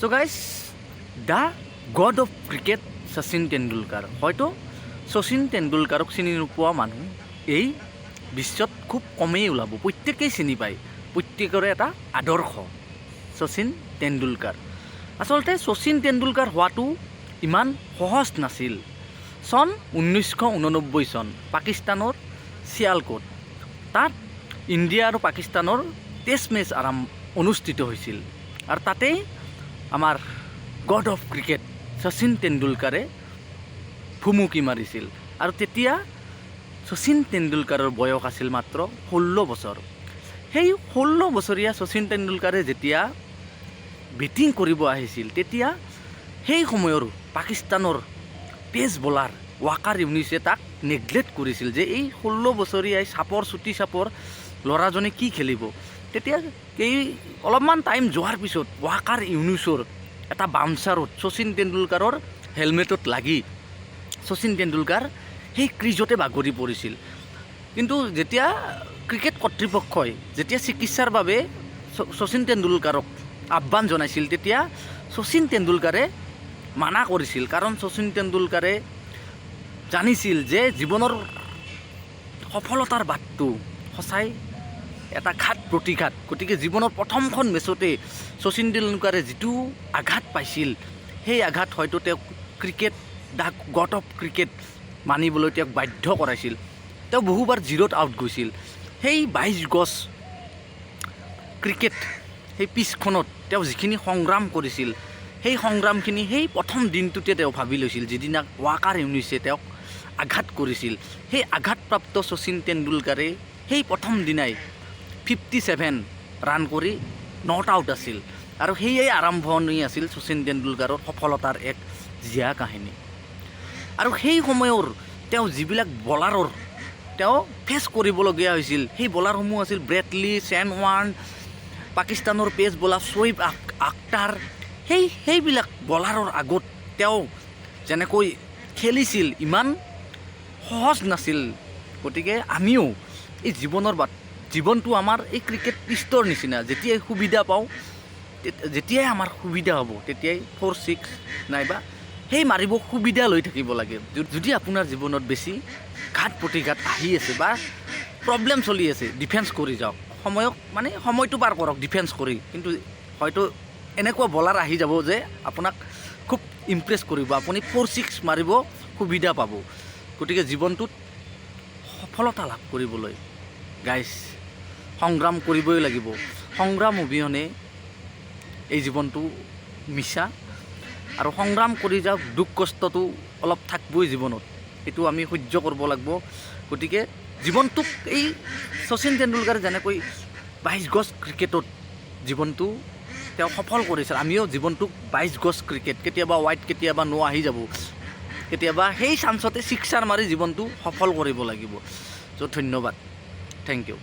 So guys the god of cricket Sachin Tendulkar. হয়তো শচীন তেণ্ডুলকাৰক চিনি নোপোৱা মানুহ এই বিশ্বত খুব কমেই ওলাব। প্ৰত্যেকেই চিনি পায়, প্ৰত্যেকৰে এটা আদৰ্শ শচীন তেণ্ডুলকাৰ। আচলতে শচীন তেণ্ডুলকাৰ হোৱাটো ইমান সহজ নাছিল। চন 1989 চন পাকিস্তানৰ চিয়ালকোট, তাত ইণ্ডিয়া আৰু পাকিস্তানৰ টেষ্ট মেচ অনুষ্ঠিত হৈছিল আৰু তাতেই আমাৰ গড অফ ক্ৰিকেট শচীন তেণ্ডুলকাৰে ভুমুকি মাৰিছিল। আৰু তেতিয়া শচীন তেণ্ডুলকাৰৰ বয়স আছিল মাত্ৰ 16 বছৰ। সেই 16 বছৰীয়া শচীন তেণ্ডুলকাৰে যেতিয়া বেটিং কৰিব আহিছিল, তেতিয়া সেই সময়ৰ পাকিস্তানৰ পেচ বলাৰ ৱাকাৰ ইউনিছে তাক নেগলেক্ট কৰিছিল যে এই 16 বছৰীয়া চুটি চাপৰ ল'ৰাজনে কি খেলিব। তেতিয়া অলপমান টাইম যোৱাৰ পিছত ৱাকাৰ ইউনিছৰ এটা বাউন্সাৰত শচীন তেণ্ডুলকাৰৰ হেলমেটত লাগি শচীন তেণ্ডুলকাৰ সেই ক্ৰিজতে বাগৰি পৰিছিল। কিন্তু যেতিয়া ক্ৰিকেট কৰ্তৃপক্ষই যেতিয়া চিকিৎসাৰ বাবে শচীন তেণ্ডুলকাৰক আহ্বান জনাইছিল, তেতিয়া শচীন তেণ্ডুলকাৰে মানা কৰিছিল। কাৰণ শচীন তেণ্ডুলকাৰে জানিছিল যে জীৱনৰ সফলতাৰ বাটটো সঁচাই এটা ঘাত প্ৰতিঘাত। গতিকে জীৱনৰ প্ৰথমখন মেচতে শচীন তেণ্ডুলকাৰে যিটো আঘাত পাইছিল, সেই আঘাত হয়তো তেওঁক cricket the god of cricket মানিবলৈ তেওঁক বাধ্য কৰাইছিল। তেওঁ বহুবাৰ জিৰ'ত আউট গৈছিল। সেই 22 গজ ক্ৰিকেট সেই পিছখনত তেওঁ যিখিনি সংগ্ৰাম কৰিছিল, সেই সংগ্ৰামখিনি সেই প্ৰথম দিনটোতে তেওঁ ভাবি লৈছিল। যিদিনা ৱাকাৰ ইউনিছে তেওঁক আঘাত কৰিছিল, সেই আঘাতপ্ৰাপ্ত শচীন তেণ্ডুলকাৰে সেই প্ৰথম দিনাই 57 ৰান কৰি নট আউট আছিল। আৰু সেয়াই আৰম্ভণি আছিল শচীন তেণ্ডুলকাৰৰ সফলতাৰ এক জীয়া কাহিনী। আৰু সেই সময়ৰ তেওঁ যিবিলাক বলাৰৰ তেওঁ ফেচ কৰিবলগীয়া হৈছিল, সেই বলাৰসমূহ আছিল ব্ৰেডলি, ছেন ৱাৰ্ণ, পাকিস্তানৰ পেচ বলাৰ শ্বইব আখতাৰ। সেইবিলাক বলাৰৰ আগত তেওঁ যেনেকৈ খেলিছিল ইমান সহজ নাছিল। গতিকে আমিও এই জীৱনটো আমাৰ এই ক্ৰিকেট পিষ্টৰ নিচিনা। যেতিয়াই সুবিধা পাওঁ, যেতিয়াই আমাৰ সুবিধা হ'ব, তেতিয়াই 4-6 নাইবা সেই মাৰিব সুবিধা লৈ থাকিব লাগে। যদি আপোনাৰ জীৱনত বেছি ঘাত প্ৰতিঘাত আহি আছে বা প্ৰব্লেম চলি আছে, ডিফেন্স কৰি যাওক। সময়টো পাৰ কৰক ডিফেন্স কৰি। কিন্তু হয়তো এনেকুৱা বলাৰ আহি যাব যে আপোনাক খুব ইমপ্ৰেছ কৰিব, আপুনি 4-6 মাৰিব সুবিধা পাব। গতিকে জীৱনটোত সফলতা লাভ কৰিবলৈ গাইজ সংগ্ৰাম কৰিবই লাগিব। সংগ্ৰাম অবিহনে এই জীৱনটো মিছা। আৰু সংগ্ৰাম কৰি যাওক, দুখ কষ্টটো অলপ থাকিবই জীৱনত, এইটো আমি সহ্য কৰিব লাগিব। গতিকে জীৱনটোক এই শচীন তেণ্ডুলকাৰে যেনেকৈ 22 গজ ক্ৰিকেটত জীৱনটো তেওঁ সফল কৰিছিল, আমিও জীৱনটোক 22 গজ ক্ৰিকেট, কেতিয়াবা ৱাইড কেতিয়াবা নো আহি যাব, কেতিয়াবা সেই চান্সতে ছিক্সাৰ মাৰি জীৱনটো সফল কৰিব লাগিব। চ' ধন্যবাদ, থেংক ইউ।